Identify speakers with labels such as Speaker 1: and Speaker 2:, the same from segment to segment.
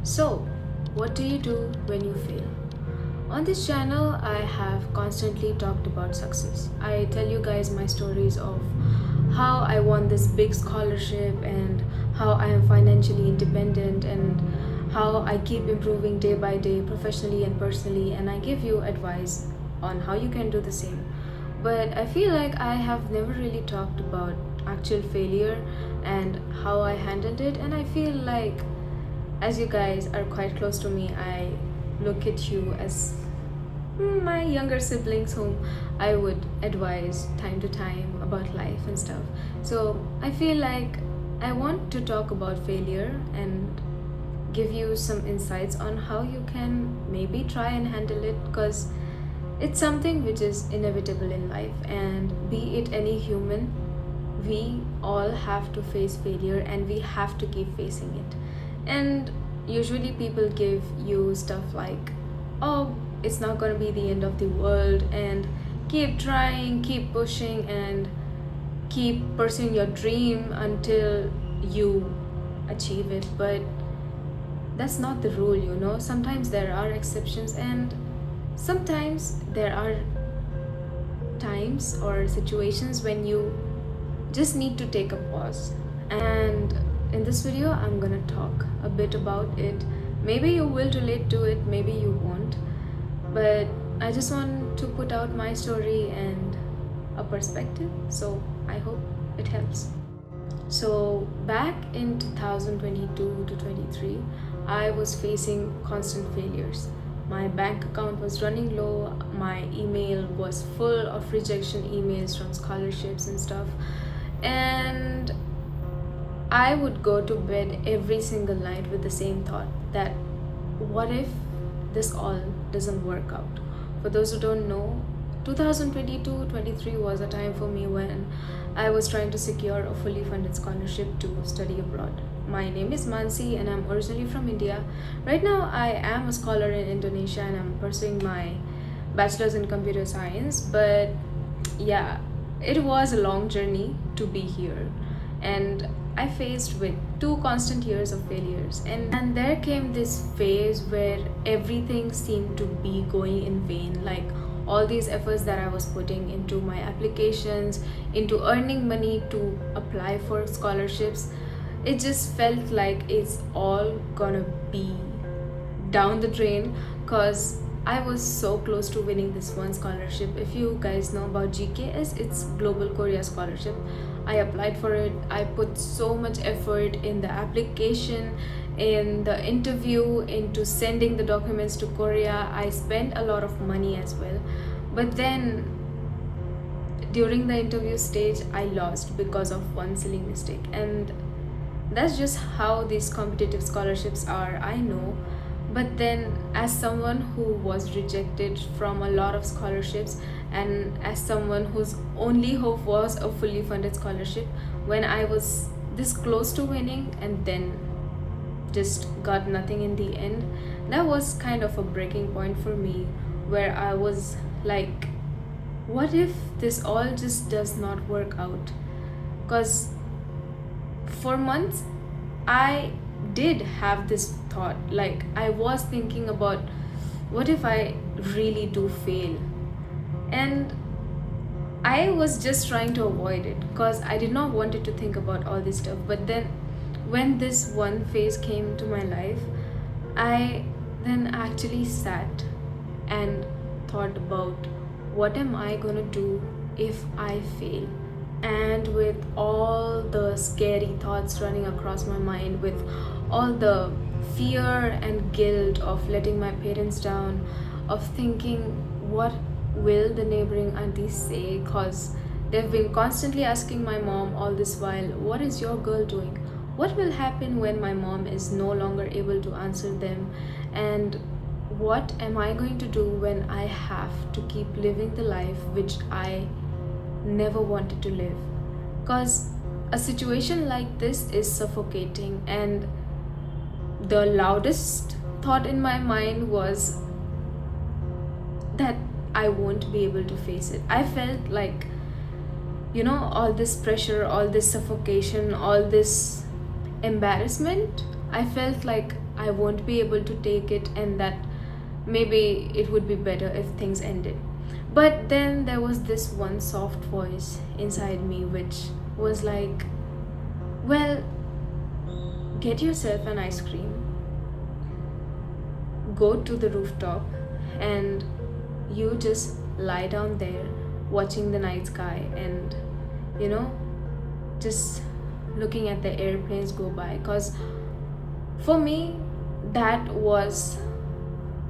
Speaker 1: So, what do you do when you fail? On this channel, I have constantly talked about success. I tell you guys my stories of how I won this big scholarship and how I am financially independent and how I keep improving day by day, professionally and personally, and I give you advice on how you can do the same. But I feel like I have never really talked about actual failure and how I handled it, and I feel like as you guys are quite close to me, I look at you as my younger siblings whom I would advise time to time about life and stuff. So I feel like I want to talk about failure and give you some insights on how you can maybe try and handle it, because it's something which is inevitable in life, and be it any human, we all have to face failure and we have to keep facing it. And usually people give you stuff like, oh, it's not going to be the end of the world, and keep trying, keep pushing, and keep pursuing your dream until you achieve it. But that's not the rule. Sometimes there are exceptions, and sometimes there are times or situations when you just need to take a pause. And in this video, I'm gonna talk a bit about it. Maybe you will relate to it, maybe you won't, but I just want to put out my story and a perspective, so I hope it helps. So, back in 2022 to 23, I was facing constant failures. My bank account was running low, my email was full of rejection emails from scholarships and stuff, and I would go to bed every single night with the same thought that what if this all doesn't work out? For those who don't know, 2022-23 was a time for me when I was trying to secure a fully funded scholarship to study abroad. My name is Mansi and I'm originally from India. Right now, I am a scholar in Indonesia and I'm pursuing my bachelor's in computer science. But yeah, it was a long journey to be here, and I faced with 2 constant years of failures, and there came this phase where everything seemed to be going in vain. Like all these efforts that I was putting into my applications, into earning money to apply for scholarships, it just felt like it's all gonna be down the drain, because I was so close to winning this one scholarship. If you guys know about GKS, it's Global Korea Scholarship. I applied for it. I put so much effort in the application, in the interview, into sending the documents to Korea. I spent a lot of money as well. But then during the interview stage, I lost because of one silly mistake. And that's just how these competitive scholarships are, I know. But then, as someone who was rejected from a lot of scholarships, and as someone whose only hope was a fully funded scholarship, when I was this close to winning and then just got nothing in the end, that was kind of a breaking point for me, where I was like, what if this all just does not work out? Because for months, I did have this thought, like I was thinking about what if I really do fail, and I was just trying to avoid it because I did not want it to think about all this stuff. But then when this one phase came to my life, I then actually sat and thought about what am I going to do if I fail. And with all the scary thoughts running across my mind, with all the fear and guilt of letting my parents down, of thinking, what will the neighboring aunties say? Because they've been constantly asking my mom all this while, what is your girl doing? What will happen when my mom is no longer able to answer them? And what am I going to do when I have to keep living the life which I never wanted to live? Because a situation like this is suffocating, and the loudest thought in my mind was that I won't be able to face it. I felt like, all this pressure, all this suffocation, all this embarrassment, I felt like I won't be able to take it, and that maybe it would be better if things ended. But then there was this one soft voice inside me which was like, well, get yourself an ice cream, go to the rooftop, and you just lie down there watching the night sky and, you know, just looking at the airplanes go by. Because for me, that was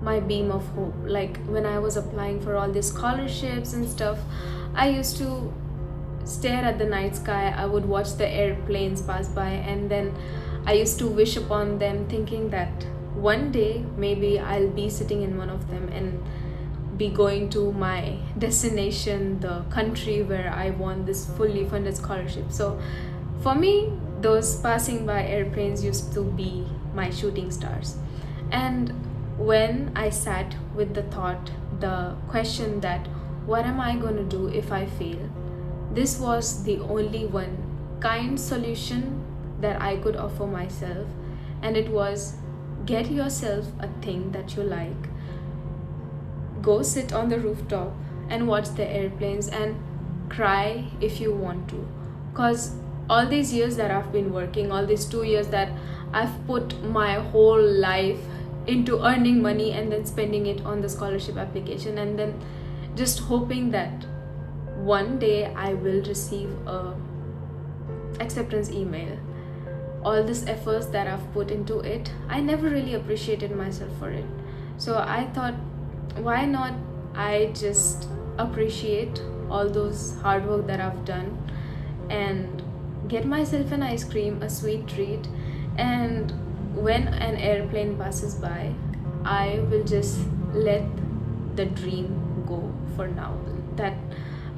Speaker 1: my beam of hope. Like when I was applying for all these scholarships and stuff, I used to stare at the night sky. I would watch the airplanes pass by, and then I used to wish upon them, thinking that one day maybe I'll be sitting in one of them and be going to my destination, the country where I won this fully funded scholarship. So for me, those passing by airplanes used to be my shooting stars. And when I sat with the thought, the question that what am I going to do if I fail, this was the only one kind solution that I could offer myself, and it was get yourself a thing that you like, go sit on the rooftop and watch the airplanes and cry if you want to. Because all these years that I've been working, all these 2 years that I've put my whole life into earning money and then spending it on the scholarship application, and then just hoping that one day I will receive a acceptance email. All this efforts that I've put into it, I never really appreciated myself for it. So I thought, why not I just appreciate all those hard work that I've done and get myself an ice cream, a sweet treat, and when an airplane passes by, I will just let the dream go for now. That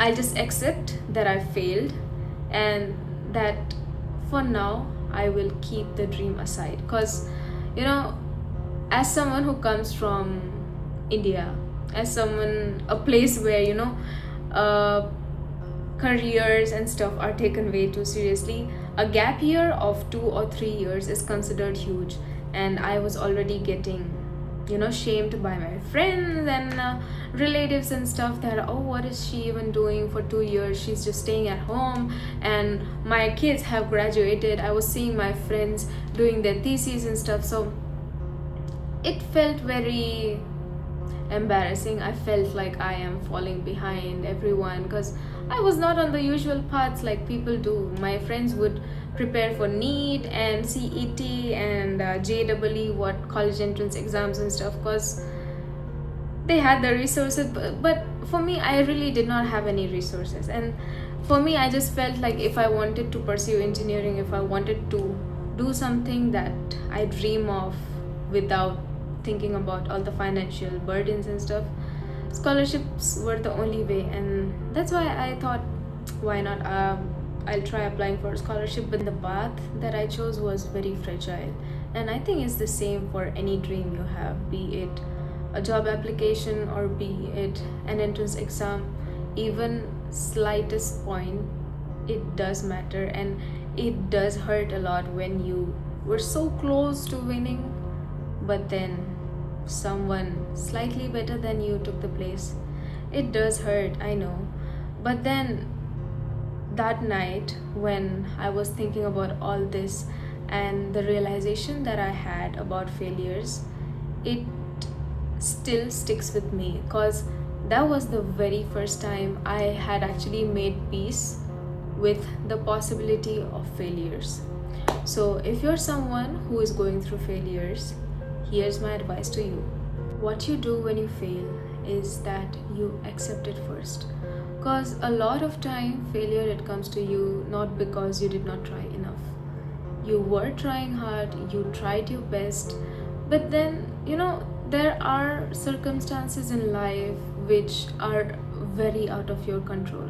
Speaker 1: I'll just accept that I failed, and that for now I will keep the dream aside. Because, as someone who comes from India, as someone, a place where, careers and stuff are taken way too seriously, a gap year of 2 or 3 years is considered huge. And I was already getting, shamed by my friends and relatives and stuff that, oh, what is she even doing for 2 years? She's just staying at home. And my kids have graduated. I was seeing my friends doing their theses and stuff. So it felt very embarrassing. I felt like I am falling behind everyone because I was not on the usual paths like people do. My friends would prepare for NEET and CET and JEE, what college entrance exams and stuff, because they had the resources. But for me, I really did not have any resources. And for me, I just felt like if I wanted to pursue engineering, if I wanted to do something that I dream of without thinking about all the financial burdens and stuff, scholarships were the only way. And that's why I thought, why not, I'll try applying for a scholarship. But the path that I chose was very fragile, and I think it's the same for any dream you have, be it a job application or be it an entrance exam. Even slightest point, it does matter, and it does hurt a lot when you were so close to winning, but then someone slightly better than you took the place. It does hurt, I know. But then that night when I was thinking about all this and the realization that I had about failures, it still sticks with me, because that was the very first time I had actually made peace with the possibility of failures. So if you're someone who is going through failures, here's my advice to you. What you do when you fail is that you accept it first. Because a lot of time, failure, it comes to you not because you did not try enough. You were trying hard, you tried your best, but then, there are circumstances in life which are very out of your control.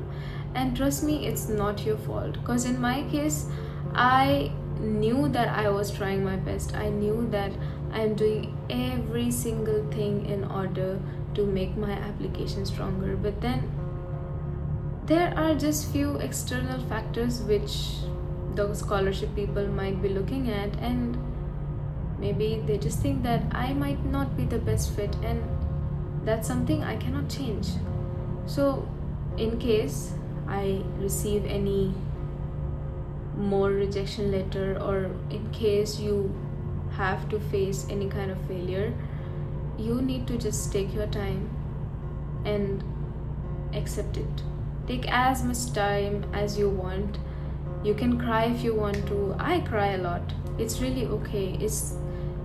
Speaker 1: And trust me, it's not your fault. Because in my case, I knew that I was trying my best. I knew that I'm doing every single thing in order to make my application stronger. But then there are just few external factors which the scholarship people might be looking at, and Maybe they just think that I might not be the best fit, and that's something I cannot change. So, in case I receive any more rejection letter, or in case you have to face any kind of failure, you need to just take your time and accept it. Take as much time as you want. You can cry if you want to. I cry a lot. It's really okay. It's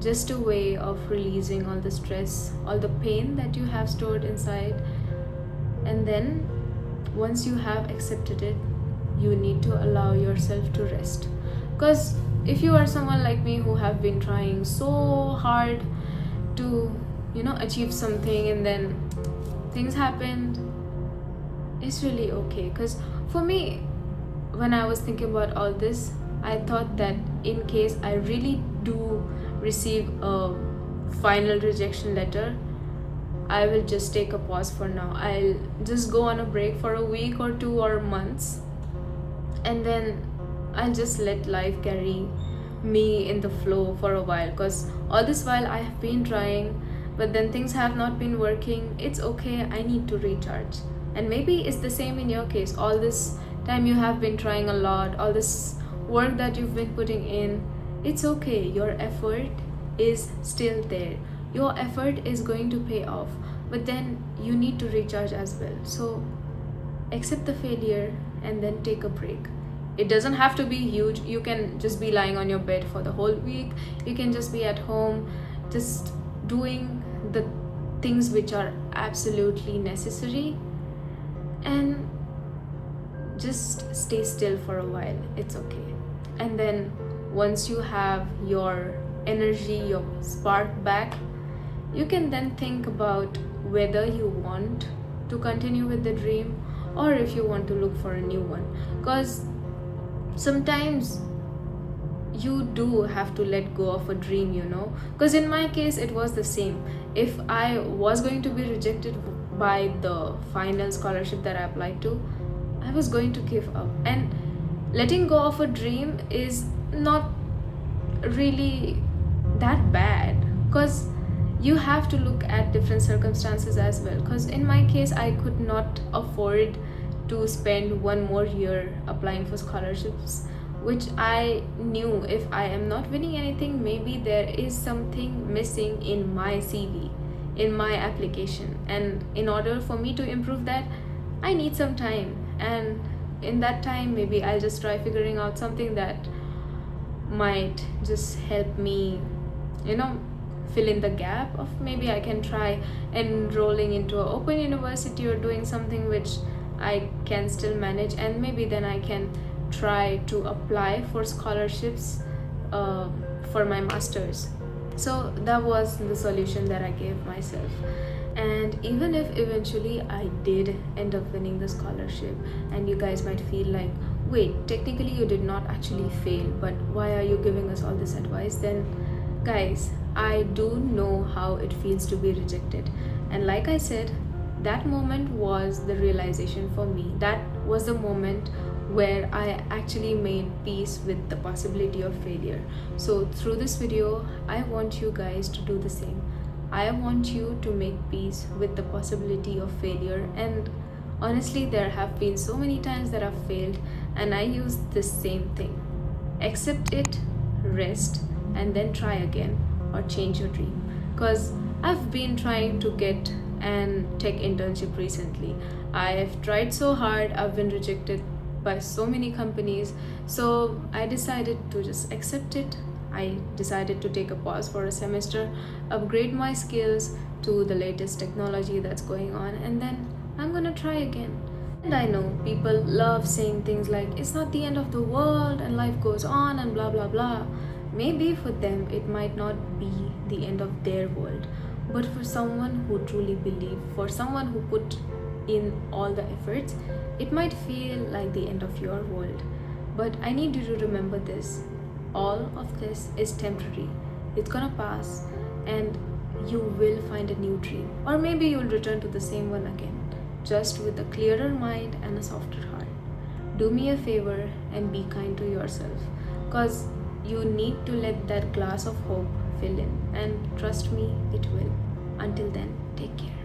Speaker 1: just a way of releasing all the stress, all the pain that you have stored inside. And then once you have accepted it, you need to allow yourself to rest. Because if you are someone like me who have been trying so hard to, achieve something, and then things happened, it's really okay. Because for me, when I was thinking about all this, I thought that in case I really do receive a final rejection letter, I will just take a pause for now. I'll just go on a break for a week or two or months, and then I'll just let life carry me in the flow for a while. Because all this while I have been trying, but then things have not been working. It's okay, I need to recharge. And maybe it's the same in your case. All this time you have been trying a lot, all this work that you've been putting in, it's okay. Your effort is still there. Your effort is going to pay off, but then you need to recharge as well. So accept the failure and then take a break. It doesn't have to be huge. You can just be lying on your bed for the whole week. You can just be at home, just doing the things which are absolutely necessary, and just stay still for a while. It's okay. And then once you have your energy, your spark back, you can then think about whether you want to continue with the dream, or if you want to look for a new one. Because sometimes you do have to let go of a dream, because in my case it was the same. If I was going to be rejected by the final scholarship that I applied to, I was going to give up. And letting go of a dream is not really that bad, because you have to look at different circumstances as well. Because in my case, I could not afford to spend one more year applying for scholarships, which I knew if I am not winning anything, maybe there is something missing in my CV, in my application. And in order for me to improve that, I need some time. And in that time, maybe I'll just try figuring out something that might just help me, fill in the gap of, maybe I can try enrolling into an open university or doing something which I can still manage, and maybe then I can try to apply for scholarships for my masters. So that was the solution that I gave myself. And even if eventually I did end up winning the scholarship, and you guys might feel like, wait, technically you did not actually fail, but why are you giving us all this advice? Then guys, I do know how it feels to be rejected. And like I said, that moment was the realization for me. That was the moment where I actually made peace with the possibility of failure. So through this video, I want you guys to do the same. I want you to make peace with the possibility of failure. And honestly, there have been so many times that I've failed, and I use the same thing. Accept it, rest, and then try again, or change your dream. Because I've been trying to get an tech internship recently. I've tried so hard, I've been rejected by so many companies. So I decided to just accept it. I decided to take a pause for a semester, upgrade my skills to the latest technology that's going on, and then I'm gonna try again. And I know people love saying things like, it's not the end of the world and life goes on and blah blah blah. Maybe for them it might not be the end of their world, but for someone who truly believes, for someone who put in all the efforts, it might feel like the end of your world. But I need you to remember this. All of this is temporary. It's gonna pass, and you will find a new dream. Or maybe you'll return to the same one again, just with a clearer mind and a softer heart. Do me a favor and be kind to yourself, because you need to let that glass of hope fill in. And trust me, it will. Until then, take care.